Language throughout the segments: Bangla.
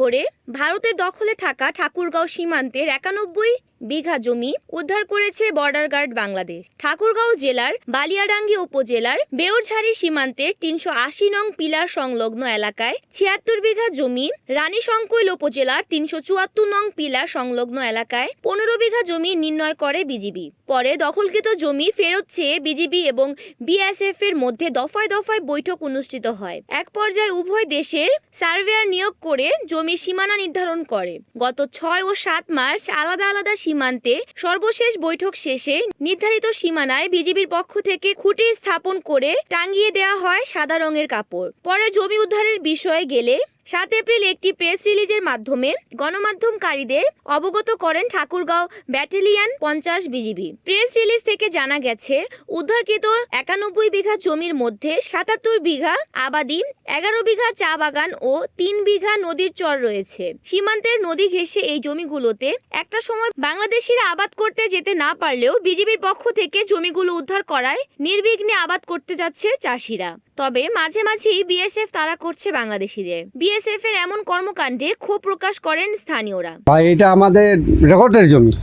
করে ভারতের দখলে থাকা ঠাকুরগাঁও সীমান্তের ৯১ বিঘা জমি উদ্ধার করেছে বর্ডার গার্ড বাংলাদেশ। ঠাকুরগাঁও জেলার বালিয়াডাঙ্গি উপজেলার বেউরঝাড়ি সীমান্তের ৩৮০ নং পিলার সংলগ্ন এলাকায় ৭৬ বিঘা জমি, রানীশংকৈল উপজেলার ৩৭৪ নং পিলার সংলগ্ন এলাকায় ১৫ বিঘা জমি নির্ণয় করে বিজিবি। পরে দখলকৃত জমি ফেরত চেয়ে বিজিবি এবং বিএসএফ এর মধ্যে দফায় দফায় বৈঠক অনুষ্ঠিত হয়। এক পর্যায়ে উভয় দেশের সার্ভেয়ার নিয়োগ করে জমির সীমানা নির্ধারণ করে। গত ৬ ও ৭ মার্চ আলাদা আলাদা সীমান্তে সর্বশেষ বৈঠক শেষে নির্ধারিত সীমানায় বিজিবির পক্ষ থেকে খুঁটি স্থাপন করে টাঙিয়ে দেওয়া হয় সাদা রঙের কাপড়। পরে জমি উদ্ধারের বিষয়ে গেলে ৭ এপ্রিল একটি প্রেস রিলিজের মাধ্যমে গণমাধ্যমকারীদের অবগত করেন Thakurgaon battalion ৫০ BGB. Press release থেকে জানা গেছে, উদ্ধারকৃত ৯১ বিঘা জমির মধ্যে ৭৭ বিঘা আবাদি, ১১ বিঘা চা বাগান ও ৩ বিঘা নদীর চর রয়েছে। সীমান্তের নদী ঘেঁষে এই জমিগুলোতে একটা সময় বাংলাদেশিরা আবাদ করতে যেতে না পারলেও বিজিবির পক্ষ থেকে জমিগুলো উদ্ধার করায় নির্বিঘ্নে আবাদ করতে যাচ্ছে চাষিরা। তবে মাঝে মাঝেই বিএসএফ তাড়া করছে বাংলাদেশিদের। বিএসএফ এর এমন কর্মকাণ্ডে ক্ষোভ প্রকাশ করেন স্থানীয়রা। ভাই, এটা আমাদের রেকর্ডের জমি।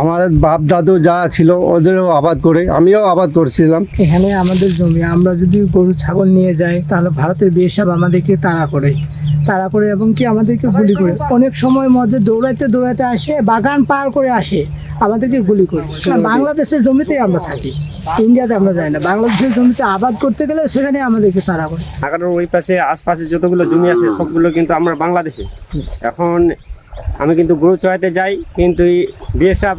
আমার বাপ দাদু যা ছিল ওদেরও আবাদ করে, আমিও আবাদ করছিলাম। এখানে আমাদের জমি, আমরা যদি গরু ছাগল নিয়ে যাই তাহলে ভারতের বিএসএফ আমাদেরকে তাড়া করে এবং কি আমাদেরকে গুলি করে। অনেক সময় মধ্যে দৌড়াইতে আসে, বাগান পার করে আসে, আমাদেরকে গুলি করে। বাংলাদেশের জমিতেই আমরা থাকি, ইন্ডিয়াতে আমরা যাই না। বাংলাদেশের জমিতে আবাদ করতে গেলে সেখানে আমাদেরকে তাড়া করে। ঢাকার ওই পাশে আশপাশে যতগুলো জমি আছে সবগুলো কিন্তু আমরা বাংলাদেশে। এখন আমি কিন্তু গরু চড়াইতে যাই, কিন্তু বিএসএফ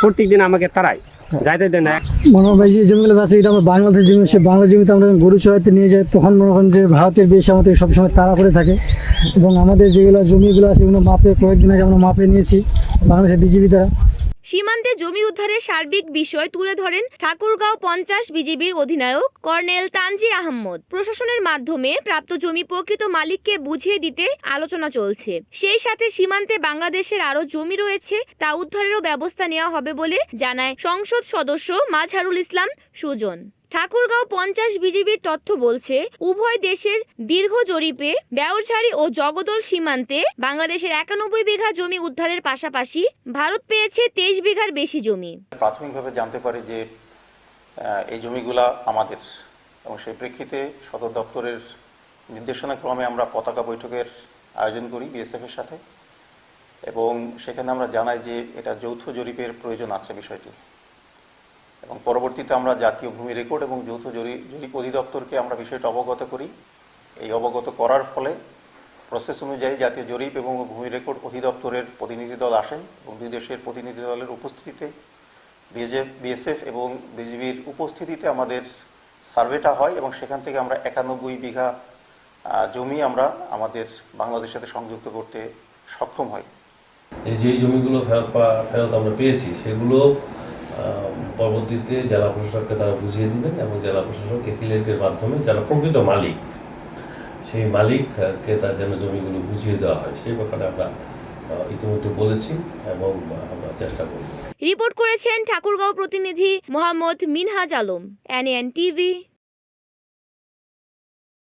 প্রত্যেকদিন আমাকে তাড়ায়, যাইতে দেয় না। মনে হয় যে জমিগুলো আছে এটা আমার বাংলাদেশ জমি, সে বাংলা জমিতে আমরা গরু চড়াইতে নিয়ে যাই, তখন মনে করেন যে ভারতের বিএসএফ আমাদের সবসময় তাড়া করে থাকে। এবং আমাদের যেগুলো জমিগুলো আছে এগুলো মাপে, কয়েকদিন আগে আমরা মাপে নিয়েছি বাংলাদেশের বিজিবি দ্বারা। সীমান্তে জমি উদ্ধারের সার্বিক বিষয় তুলে ধরেন ঠাকুরগাঁও ৫০ বিজিবির অধিনায়ক কর্নেল তানজির আহমদ। প্রশাসনের মাধ্যমে প্রাপ্ত জমি প্রকৃত মালিককে বুঝিয়ে দিতে আলোচনা চলছে। সেই সাথে সীমান্তে বাংলাদেশের আরও জমি রয়েছে, তা উদ্ধারেরও ব্যবস্থা নেওয়া হবে বলে জানায় সংসদ সদস্য মাঝহারুল ইসলাম সুজন। ঠাকুরগাঁও ৫০ বিজিবির তথ্য বলছে, উভয় দেশের দীর্ঘ জরিপে বেউরঝাড়ি ও জগদল সীমান্তে বাংলাদেশের ৯১ বিঘা জমি উদ্ধারের পাশাপাশি ভারত পেয়েছে ২৩ বিঘার বেশি জমি। প্রাথমিকভাবে জানতে পারি যে এই জমিগুলা আমাদের, এবং সেই প্রেক্ষিতে সদর দপ্তরের নির্দেশনা ক্রমে আমরা পতাকা বৈঠকের আয়োজন করি বিএসএফ এর সাথে, এবং সেখানে আমরা জানাই যে এটা যৌথ জরিপের প্রয়োজন আছে বিষয়টি। এবং পরবর্তীতে আমরা জাতীয় ভূমি রেকর্ড এবং যৌথ জরিপ অধিদপ্তরকে আমরা বিষয়টা অবগত করি। এই অবগত করার ফলে প্রসেস অনুযায়ী জাতীয় জরিপ এবং ভূমি রেকর্ড অধিদপ্তরের প্রতিনিধি দল আসেন, এবং দুই দেশের প্রতিনিধি দলের উপস্থিতিতে বিএসএফ এবং বিজিবির উপস্থিতিতে আমাদের সার্ভেটা হয়, এবং সেখান থেকে আমরা ৯১ বিঘা জমি আমরা আমাদের বাংলাদেশের সাথে সংযুক্ত করতে সক্ষম হই। এই যে জমিগুলো ফেরত আমরা পেয়েছি সেগুলো পরবর্তীতে জেলা প্রশাসককে তারা বুঝিয়ে দিবেন, এবং জেলা প্রশাসক এসিলেটের মাধ্যমে যারা প্রকৃত মালিক, সেই মালিককে তার যেন জমিগুলো বুঝিয়ে দেওয়া হয়, সেই ব্যাপারে আমরা ইতিমধ্যে বলেছি এবং আমরা চেষ্টা করব। রিপোর্ট করেছেন ঠাকুরগাঁও প্রতিনিধি মোহাম্মদ মিনহাজ আলম, এনএন টিভি।